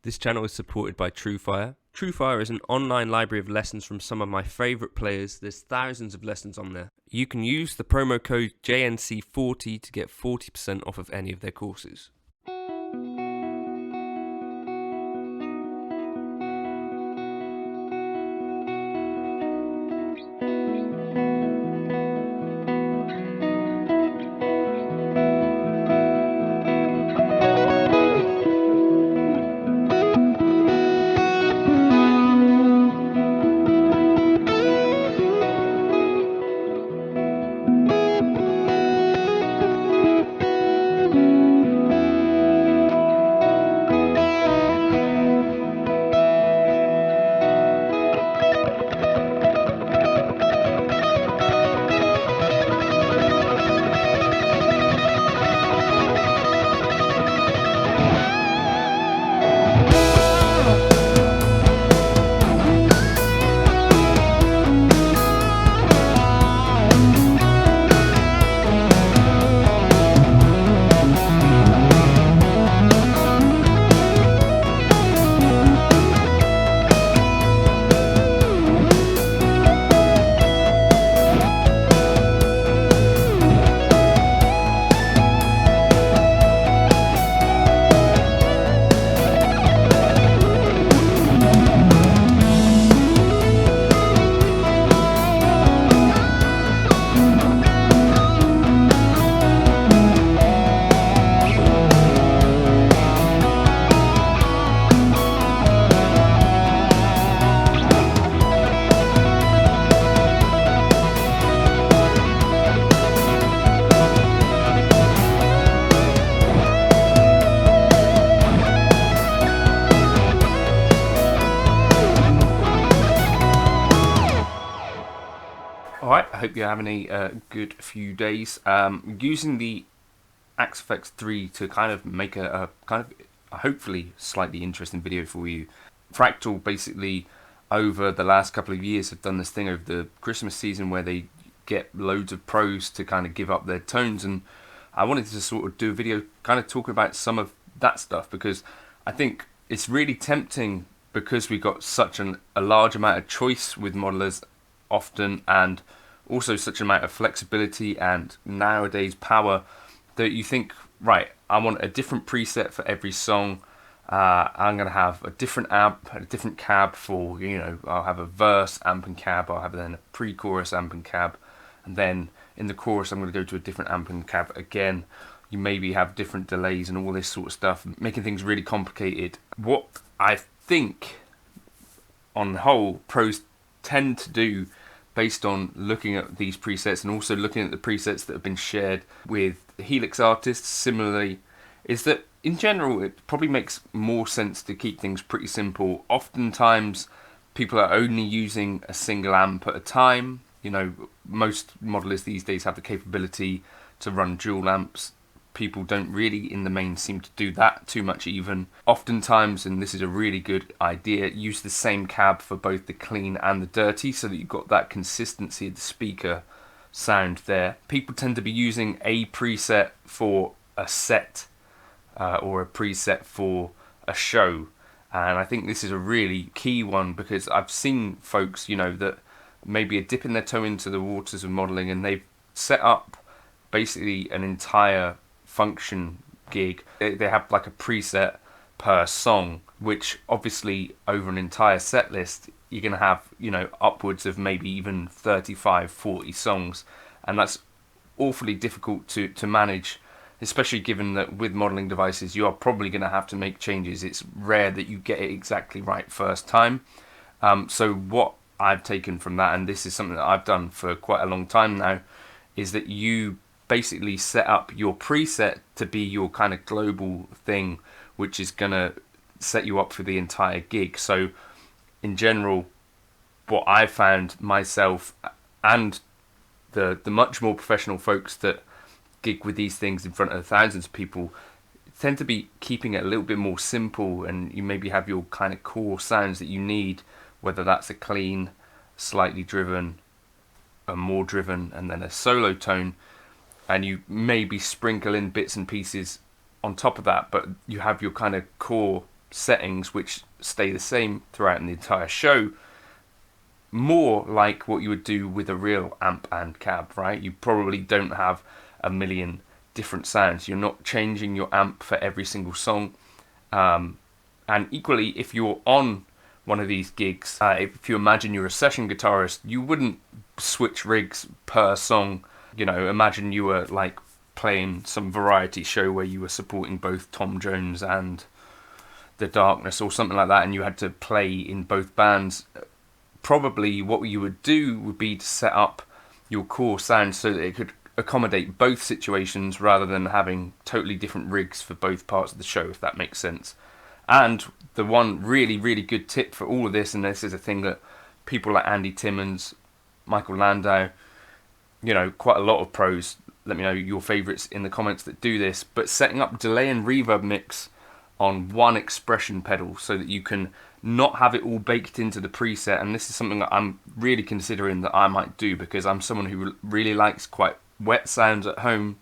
This channel is supported by TrueFire. TrueFire is an online library of lessons from some of my favourite players. There's thousands of lessons on there. You can use the promo code JNC40 to get 40% off of any of their courses. Alright, I hope you're having a good few days. Using the Axe FX 3 to kind of make a hopefully slightly interesting video for you. Fractal basically over the last couple of years have done this thing over the Christmas season where they get loads of pros to kind of give up their tones, and I wanted to sort of do a video kind of talking about some of that stuff because I think it's really tempting because we got such a large amount of choice with modelers often, and also such an amount of flexibility and nowadays power, that you think, right, I want a different preset for every song. I'm going to have a different amp, a different cab for, I'll have a verse amp and cab, I'll have then a pre-chorus amp and cab, and then in the chorus I'm going to go to a different amp and cab again. You maybe have different delays and all this sort of stuff, making things really complicated. What I think, on the whole, pros tend to do, based on looking at these presets and also looking at the presets that have been shared with Helix artists similarly, is that in general it probably makes more sense to keep things pretty simple. Oftentimes people are only using a single amp at a time. Most modelers these days have the capability to run dual amps. People don't really in the main seem to do that too much even. Oftentimes, and this is a really good idea, use the same cab for both the clean and the dirty so that you've got that consistency of the speaker sound there. People tend to be using a preset for a set or a preset for a show, and I think this is a really key one because I've seen folks, that maybe are dipping their toe into the waters of modelling and they've set up basically an entire function gig. They have like a preset per song, which obviously over an entire set list you're going to have upwards of maybe even 35-40 songs, and that's awfully difficult to manage, especially given that with modeling devices you are probably going to have to make changes. It's rare that you get it exactly right first time. So what I've taken from that, and this is something that I've done for quite a long time now, is that you basically set up your preset to be your kind of global thing, which is going to set you up for the entire gig. So in general, what I found myself and the much more professional folks that gig with these things in front of thousands of people tend to be keeping it a little bit more simple, and you maybe have your kind of core sounds that you need, whether that's a clean, slightly driven, a more driven, and then a solo tone, and you maybe sprinkle in bits and pieces on top of that, but you have your kind of core settings which stay the same throughout the entire show, more like what you would do with a real amp and cab, right? You probably don't have a million different sounds. You're not changing your amp for every single song. And equally, if you're on one of these gigs, if you imagine you're a session guitarist, you wouldn't switch rigs per song. You know, imagine you were like playing some variety show where you were supporting both Tom Jones and The Darkness or something like that, and you had to play in both bands. Probably what you would do would be to set up your core sound so that it could accommodate both situations rather than having totally different rigs for both parts of the show, if that makes sense. And the one really, really good tip for all of this, and this is a thing that people like Andy Timmons, Michael Landau, you know, quite a lot of pros, let me know your favourites in the comments that do this, but setting up delay and reverb mix on one expression pedal so that you can not have it all baked into the preset. And this is something that I'm really considering that I might do, because I'm someone who really likes quite wet sounds at home.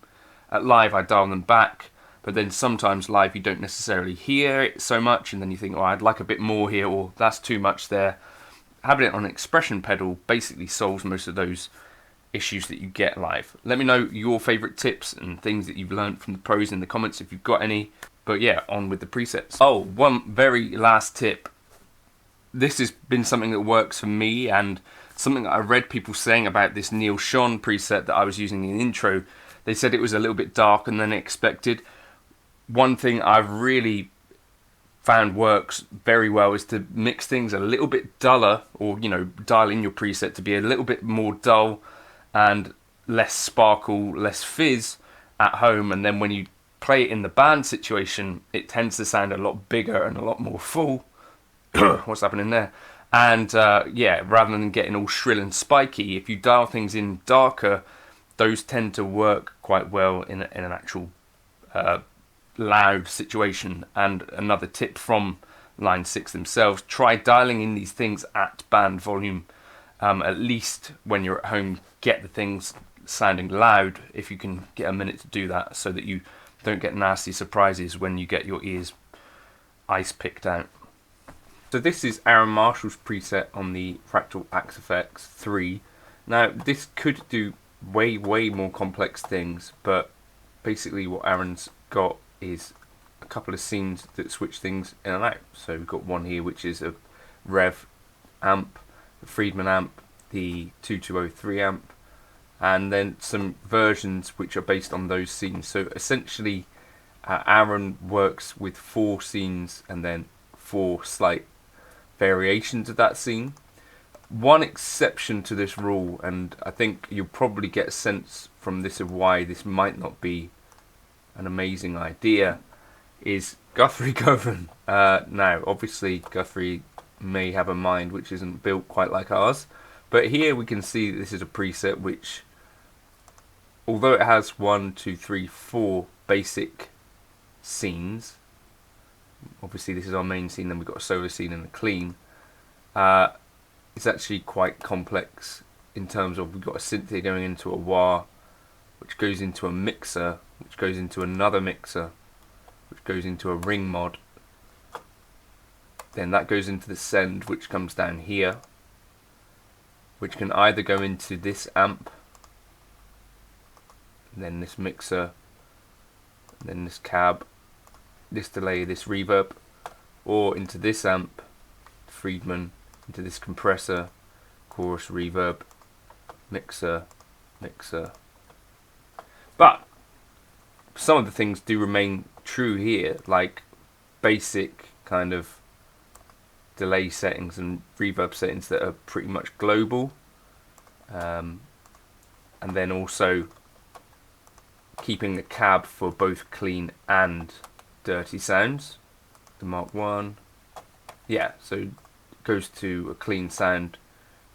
At live I dial them back, but then sometimes live you don't necessarily hear it so much, and then you think, oh, I'd like a bit more here, or that's too much there. Having it on an expression pedal basically solves most of those issues that you get live. Let me know your favourite tips and things that you've learned from the pros in the comments if you've got any. But yeah, on with the presets. Oh, one very last tip. This has been something that works for me, and something that I read people saying about this Neil Schon preset that I was using in the intro. They said it was a little bit darker than expected. One thing I've really found works very well is to mix things a little bit duller, or, you know, dial in your preset to be a little bit more dull and less sparkle, less fizz at home, and then when you play it in the band situation, it tends to sound a lot bigger and a lot more full. What's happening there? And yeah, rather than getting all shrill and spiky, if you dial things in darker, those tend to work quite well in an actual loud situation. And another tip from Line 6 themselves, try dialing in these things at band volume, at least when you're at home. Get the things sounding loud if you can get a minute to do that, so that you don't get nasty surprises when you get your ears ice picked out. So this is Aaron Marshall's preset on the Fractal Axe-Fx 3. Now this could do way more complex things, but basically what Aaron's got is a couple of scenes that switch things in and out. So we've got one here which is a Rev amp, the Friedman amp, the 2203 amp, and then some versions which are based on those scenes. So essentially Aaron works with 4 scenes and then 4 slight variations of that scene. One exception to this rule, and I think you'll probably get a sense from this of why this might not be an amazing idea, is Guthrie Govan. Now obviously Guthrie may have a mind which isn't built quite like ours, but here we can see this is a preset which, although it has 4 basic scenes, obviously this is our main scene, then we've got a solo scene and a clean, it's actually quite complex in terms of we've got a synth here going into a wah, which goes into a mixer, which goes into another mixer, which goes into a ring mod, then that goes into the send, which comes down here, which can either go into this amp, then this mixer, then this cab, this delay, this reverb, or into this amp, Friedman, into this compressor, chorus, reverb, mixer. But some of the things do remain true here, like basic kind of delay settings and reverb settings that are pretty much global, and then also keeping the cab for both clean and dirty sounds. The Mark 1, yeah, so it goes to a clean sound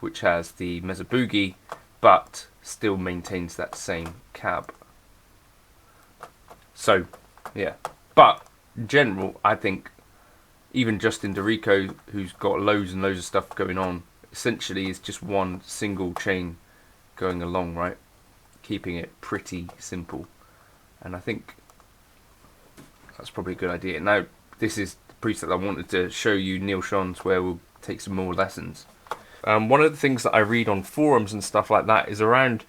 which has the Mezzo Boogie but still maintains that same cab. So yeah, but in general I think even Justin DeRico, who's got loads and loads of stuff going on, essentially is just one single chain going along, right? Keeping it pretty simple. And I think that's probably a good idea. Now, this is preset I wanted to show you, Neil Sean's, where we'll take some more lessons. One of the things that I read on forums and stuff like that is around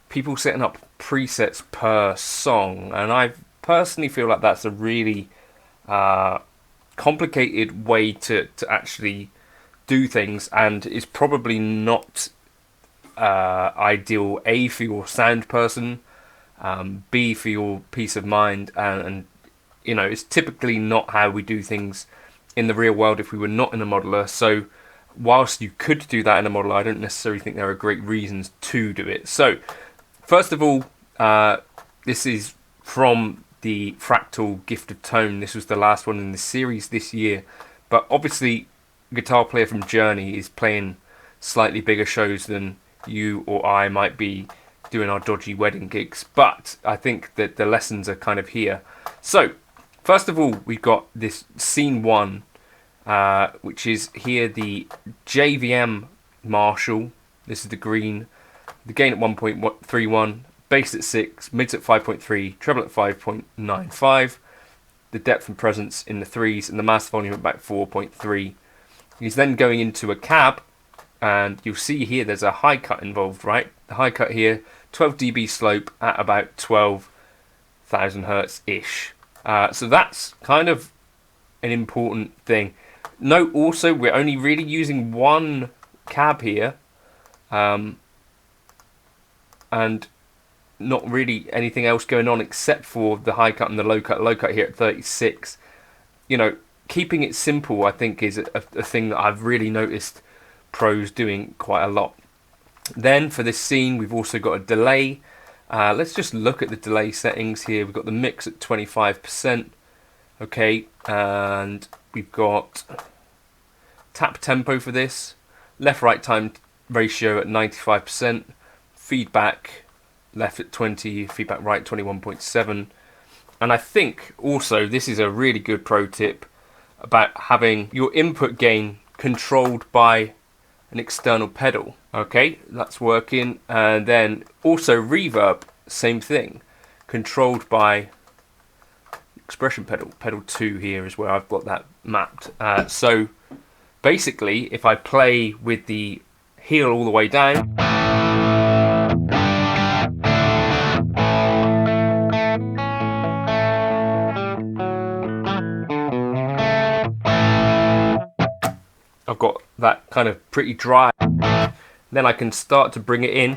people setting up presets per song, and I personally feel like that's a really complicated way to actually do things, and is probably not ideal, A, for your sound person, B, for your peace of mind, and you know, it's typically not how we do things in the real world if we were not in a modeler. So whilst you could do that in a modeler, I don't necessarily think there are great reasons to do it. So first of all, this is from the Fractal Gift of Tone. This was the last one in the series this year, but obviously guitar player from Journey is playing slightly bigger shows than you or I might be doing our dodgy wedding gigs, but I think that the lessons are kind of here. So first of all, we've got this scene 1, which is here, the JVM Marshall. This is the green, the gain at 1.31, bass at 6, mids at 5.3, treble at 5.95, the depth and presence in the 3s, and the master volume at about 4.3. He's then going into a cab, and you'll see here there's a high cut involved, right? The high cut here, 12 dB slope at about 12,000 hertz ish. So that's kind of an important thing. Note also, we're only really using one cab here, and not really anything else going on except for the high cut and the low cut. Low cut here at 36. You know, keeping it simple, I think, is a thing that I've really noticed pros doing quite a lot. Then for this scene, we've also got a delay. Let's just look at the delay settings here. We've got the mix at 25%. Okay, and we've got tap tempo for this, left right time ratio at 95%, feedback left at 20, feedback right 21.7. And I think also this is a really good pro tip about having your input gain controlled by an external pedal. Okay, that's working. And then also reverb, same thing, controlled by expression pedal. Pedal 2 here is where I've got that mapped. So basically, if I play with the heel all the way down, I've got that kind of pretty dry. Then I can start to bring it in.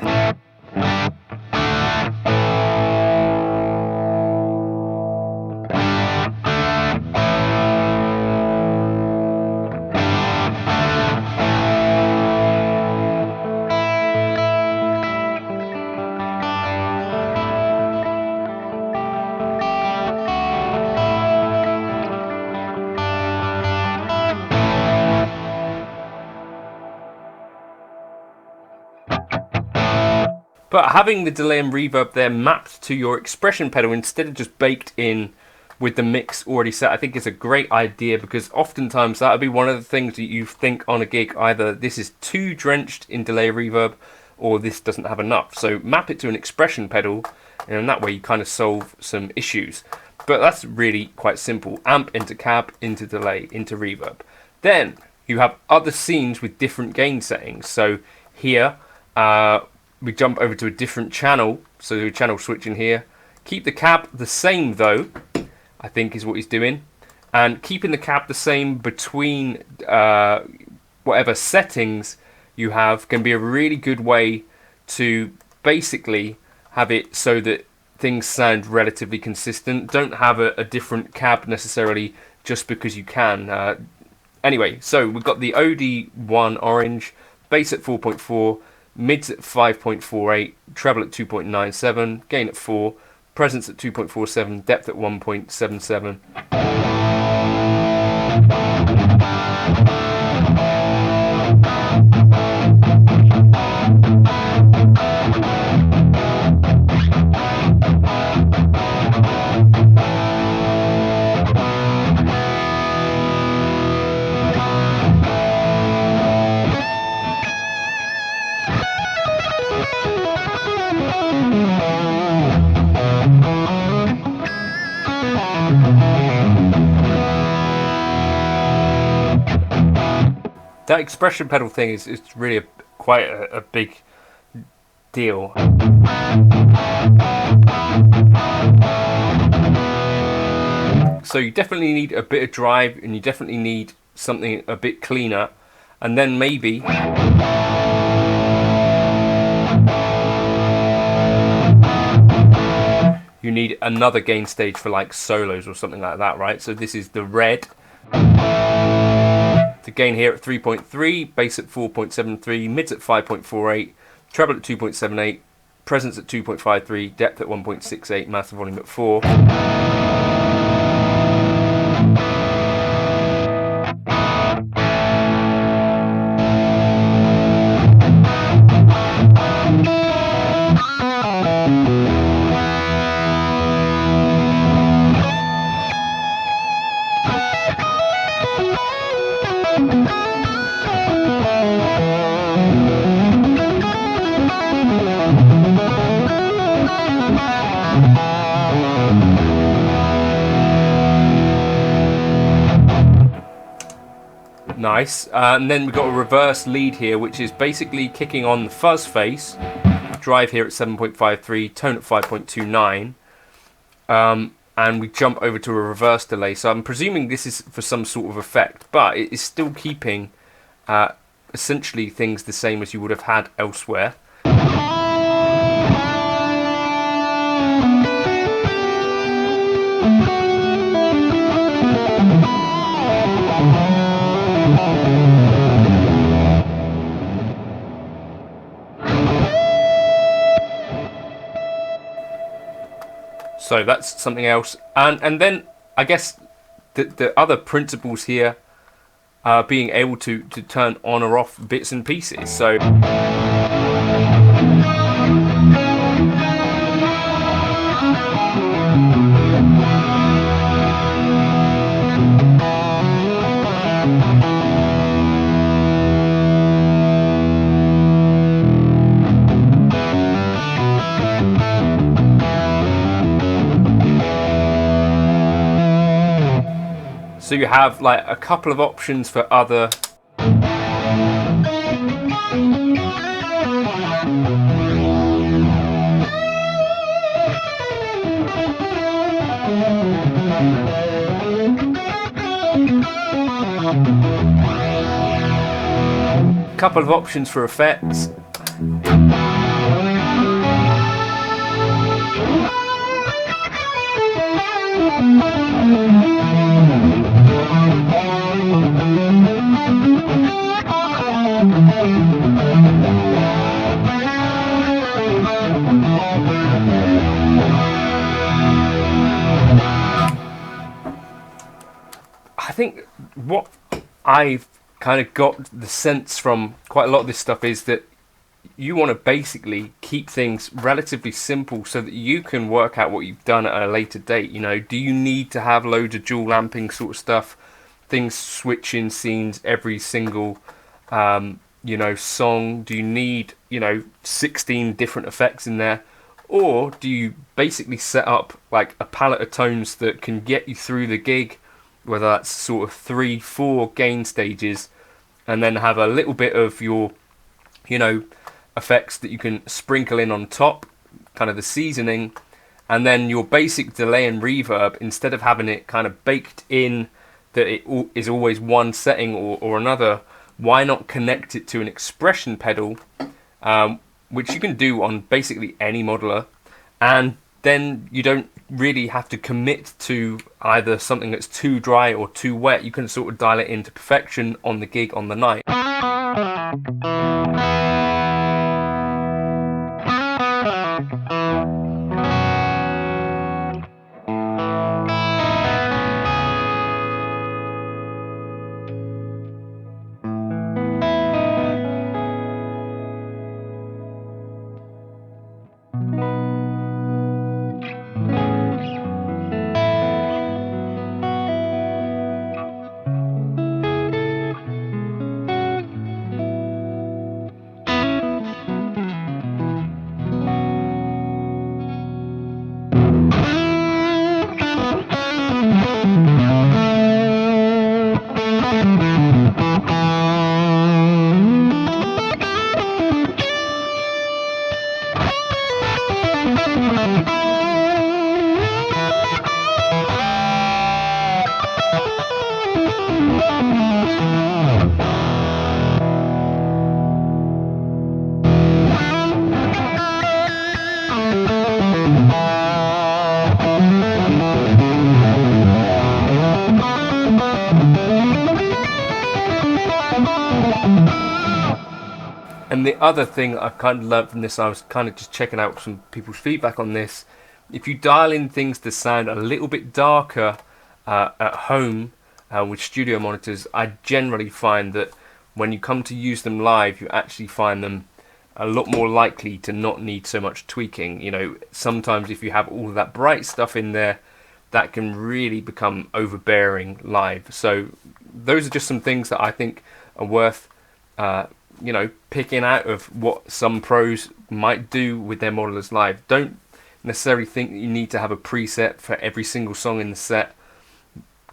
But having the delay and reverb there mapped to your expression pedal instead of just baked in with the mix already set, I think is a great idea, because oftentimes that'll be one of the things that you think on a gig, either this is too drenched in delay reverb or this doesn't have enough. So map it to an expression pedal, and in that way you kind of solve some issues. But that's really quite simple. Amp into cab, into delay, into reverb. Then you have other scenes with different gain settings. So here, we jump over to a different channel, so channel switching here. Keep the cab the same though, I think is what he's doing. And keeping the cab the same between whatever settings you have can be a really good way to basically have it so that things sound relatively consistent. Don't have a different cab necessarily just because you can. Anyway, so we've got the OD1 orange, bass at 4.4, mids at 5.48, treble at 2.97, gain at 4, presence at 2.47, depth at 1.77. That expression pedal thing is really quite a big deal. So you definitely need a bit of drive, and you definitely need something a bit cleaner, and then maybe you need another gain stage for like solos or something like that, right? So this is the red. The gain here at 3.3, bass at 4.73, mids at 5.48, treble at 2.78, presence at 2.53, depth at 1.68, master volume at 4. Nice. And then we've got a reverse lead here, which is basically kicking on the fuzz face. Drive here at 7.53, tone at 5.29. And we jump over to a reverse delay. So I'm presuming this is for some sort of effect, but it is still keeping essentially things the same as you would have had elsewhere. So that's something else. And then I guess the other principles here are being able to turn on or off bits and pieces. So So you have like a couple of options for other effects. I think what I've kind of got the sense from quite a lot of this stuff is that you want to basically keep things relatively simple so that you can work out what you've done at a later date. You know, do you need to have loads of dual amping sort of stuff, things switching scenes every single you know, song? Do you need, you know, 16 different effects in there? Or do you basically set up like a palette of tones that can get you through the gig, whether that's sort of 3-4 gain stages, and then have a little bit of your, you know, effects that you can sprinkle in on top, kind of the seasoning, and then your basic delay and reverb, instead of having it kind of baked in that it is always one setting or another, why not connect it to an expression pedal, which you can do on basically any modeler, and then you don't really have to commit to either something that's too dry or too wet. You can sort of dial it into perfection on the gig, on the night. And the other thing I've kind of learned from this, I was kind of just checking out some people's feedback on this. If you dial in things to sound a little bit darker at home with studio monitors, I generally find that when you come to use them live, you actually find them a lot more likely to not need so much tweaking. You know, sometimes if you have all of that bright stuff in there, that can really become overbearing live. So those are just some things that I think are worth you know, picking out of what some pros might do with their modelers live. Don't necessarily think that you need to have a preset for every single song in the set.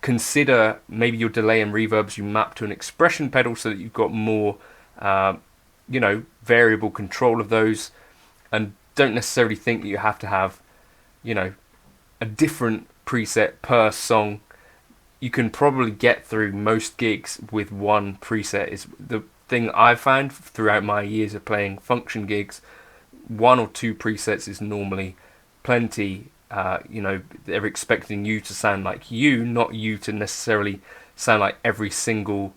Consider maybe your delay and reverbs you map to an expression pedal so that you've got more you know, variable control of those, and don't necessarily think that you have to have, you know, a different preset per song. You can probably get through most gigs with one preset. Is the thing I've found throughout my years of playing function gigs. 1 or 2 presets is normally plenty. You know, they're expecting you to sound like you, not you to necessarily sound like every single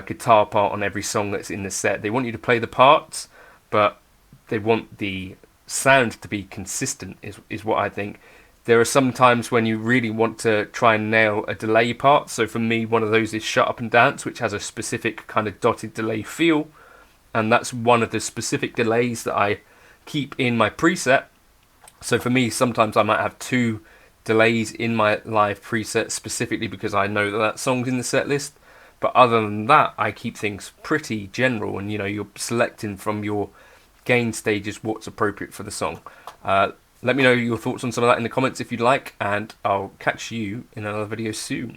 guitar part on every song that's in the set. They want you to play the parts, but they want the sound to be consistent, is what I think. There are some times when you really want to try and nail a delay part. So for me, one of those is Shut Up and Dance, which has a specific kind of dotted delay feel. And that's one of the specific delays that I keep in my preset. So for me, sometimes I might have 2 delays in my live preset specifically because I know that that song's in the set list. But other than that, I keep things pretty general, and you know, you're selecting from your gain stages what's appropriate for the song. Let me know your thoughts on some of that in the comments if you'd like, and I'll catch you in another video soon.